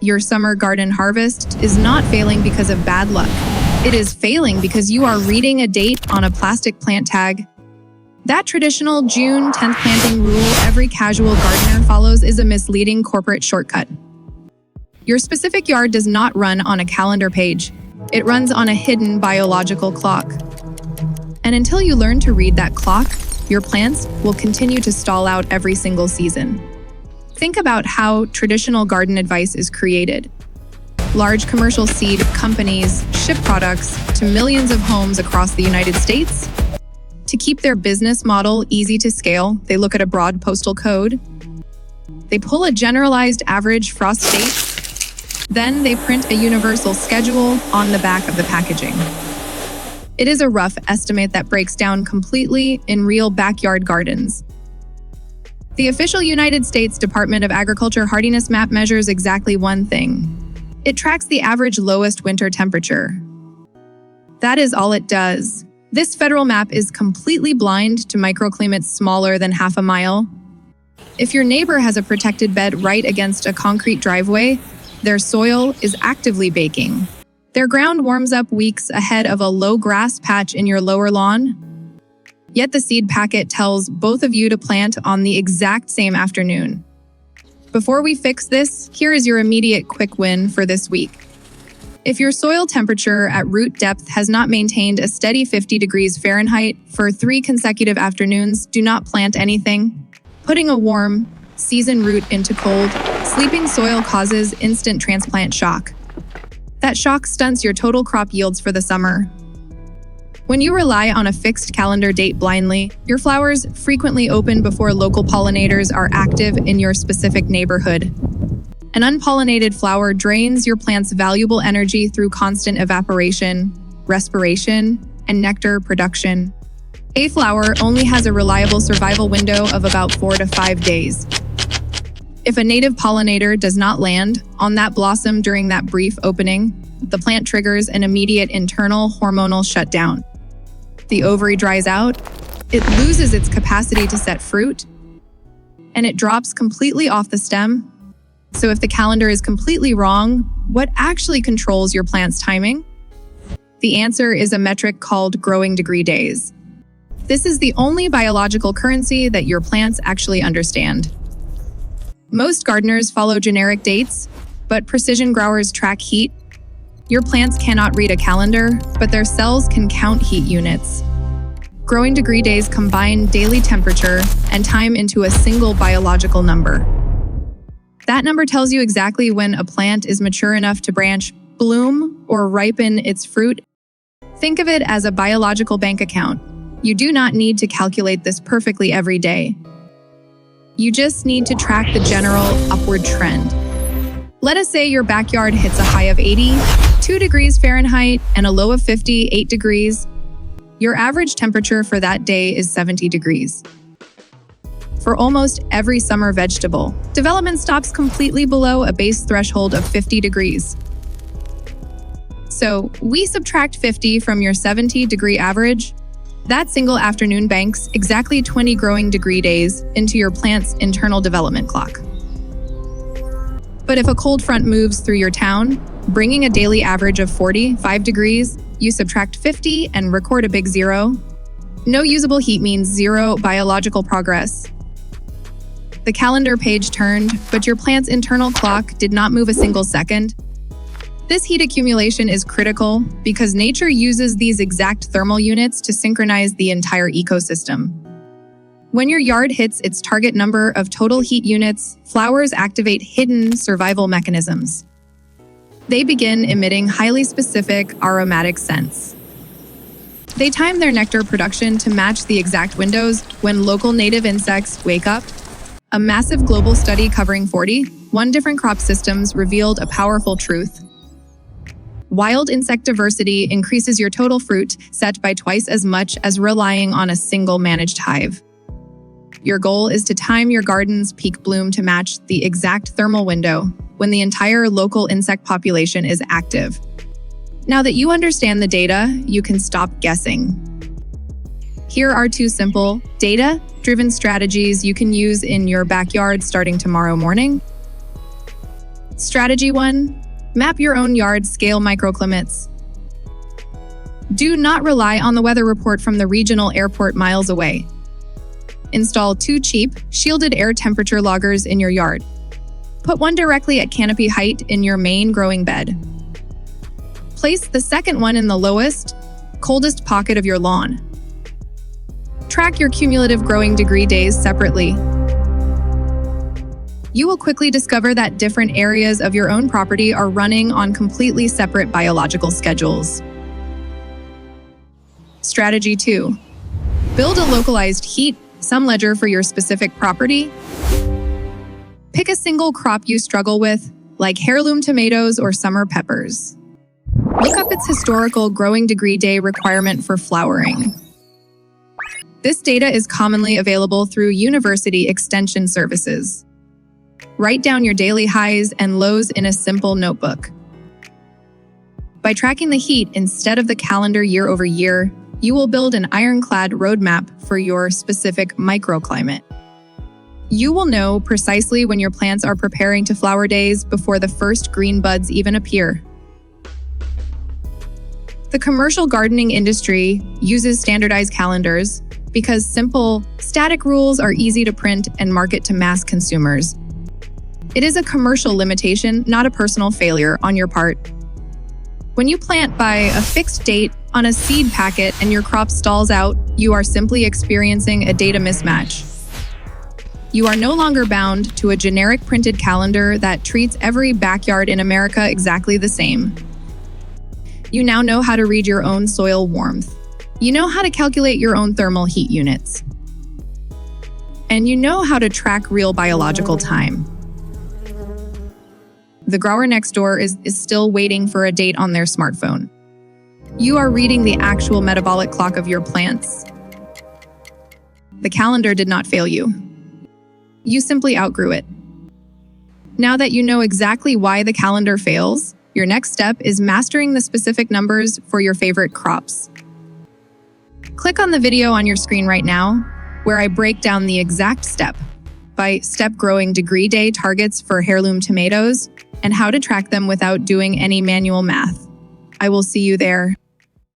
Your summer garden harvest is not failing because of bad luck. It is failing because you are reading a date on a plastic plant tag. That traditional June 10th planting rule every casual gardener follows is a misleading corporate shortcut. Your specific yard does not run on a calendar page. It runs on a hidden biological clock. And until you learn to read that clock, your plants will continue to stall out every single season. Think about how traditional garden advice is created. Large commercial seed companies ship products to millions of homes across the United States. To keep their business model easy to scale, they look at a broad postal code. They pull a generalized average frost date. Then they print a universal schedule on the back of the packaging. It is a rough estimate that breaks down completely in real backyard gardens. The official United States Department of Agriculture hardiness map measures exactly one thing. It tracks the average lowest winter temperature. That is all it does. This federal map is completely blind to microclimates smaller than half a mile. If your neighbor has a protected bed right against a concrete driveway, their soil is actively baking. Their ground warms up weeks ahead of a low grass patch in your lower lawn. Yet the seed packet tells both of you to plant on the exact same afternoon. Before we fix this, here is your immediate quick win for this week. If your soil temperature at root depth has not maintained a steady 50 degrees Fahrenheit for 3 consecutive afternoons, do not plant anything. Putting a warm, seasoned root into cold, sleeping soil causes instant transplant shock. That shock stunts your total crop yields for the summer. When you rely on a fixed calendar date blindly, your flowers frequently open before local pollinators are active in your specific neighborhood. An unpollinated flower drains your plant's valuable energy through constant evaporation, respiration, and nectar production. A flower only has a reliable survival window of about 4 to 5 days. If a native pollinator does not land on that blossom during that brief opening, the plant triggers an immediate internal hormonal shutdown. The ovary dries out, it loses its capacity to set fruit, and it drops completely off the stem. So if the calendar is completely wrong, what actually controls your plant's timing? The answer is a metric called growing degree days. This is the only biological currency that your plants actually understand. Most gardeners follow generic dates, but precision growers track heat. Your plants cannot read a calendar, but their cells can count heat units. Growing degree days combine daily temperature and time into a single biological number. That number tells you exactly when a plant is mature enough to branch, bloom, or ripen its fruit. Think of it as a biological bank account. You do not need to calculate this perfectly every day. You just need to track the general upward trend. Let us say your backyard hits a high of 82 degrees Fahrenheit and a low of 58 degrees. Your average temperature for that day is 70 degrees. For almost every summer vegetable, development stops completely below a base threshold of 50 degrees. So we subtract 50 from your 70-degree average. That single afternoon banks exactly 20 growing degree days into your plant's internal development clock. But if a cold front moves through your town, bringing a daily average of 45 degrees, you subtract 50 and record a big zero. No usable heat means zero biological progress. The calendar page turned, but your plant's internal clock did not move a single second. This heat accumulation is critical because nature uses these exact thermal units to synchronize the entire ecosystem. When your yard hits its target number of total heat units, flowers activate hidden survival mechanisms. They begin emitting highly specific aromatic scents. They time their nectar production to match the exact windows when local native insects wake up. A massive global study covering 41 different crop systems revealed a powerful truth. Wild insect diversity increases your total fruit set by twice as much as relying on a single managed hive. Your goal is to time your garden's peak bloom to match the exact thermal window when the entire local insect population is active. Now that you understand the data, you can stop guessing. Here are 2 simple, data-driven strategies you can use in your backyard starting tomorrow morning. Strategy 1. Map your own yard-scale microclimates. Do not rely on the weather report from the regional airport miles away. Install 2 cheap, shielded air temperature loggers in your yard. Put one directly at canopy height in your main growing bed. Place the second one in the lowest, coldest pocket of your lawn. Track your cumulative growing degree days separately. You will quickly discover that different areas of your own property are running on completely separate biological schedules. Strategy 2. Build a localized heat sum ledger for your specific property. Pick a single crop you struggle with, like heirloom tomatoes or summer peppers. Look up its historical growing degree day requirement for flowering. This data is commonly available through university extension services. Write down your daily highs and lows in a simple notebook. By tracking the heat instead of the calendar year over year, you will build an ironclad roadmap for your specific microclimate. You will know precisely when your plants are preparing to flower days before the first green buds even appear. The commercial gardening industry uses standardized calendars because simple, static rules are easy to print and market to mass consumers. It is a commercial limitation, not a personal failure on your part. When you plant by a fixed date on a seed packet and your crop stalls out, you are simply experiencing a data mismatch. You are no longer bound to a generic printed calendar that treats every backyard in America exactly the same. You now know how to read your own soil warmth. You know how to calculate your own thermal heat units. And you know how to track real biological time. The grower next door is still waiting for a date on their smartphone. You are reading the actual metabolic clock of your plants. The calendar did not fail you. You simply outgrew it. Now that you know exactly why the calendar fails, your next step is mastering the specific numbers for your favorite crops. Click on the video on your screen right now, where I break down the exact step-by-step growing degree day targets for heirloom tomatoes and how to track them without doing any manual math. I will see you there.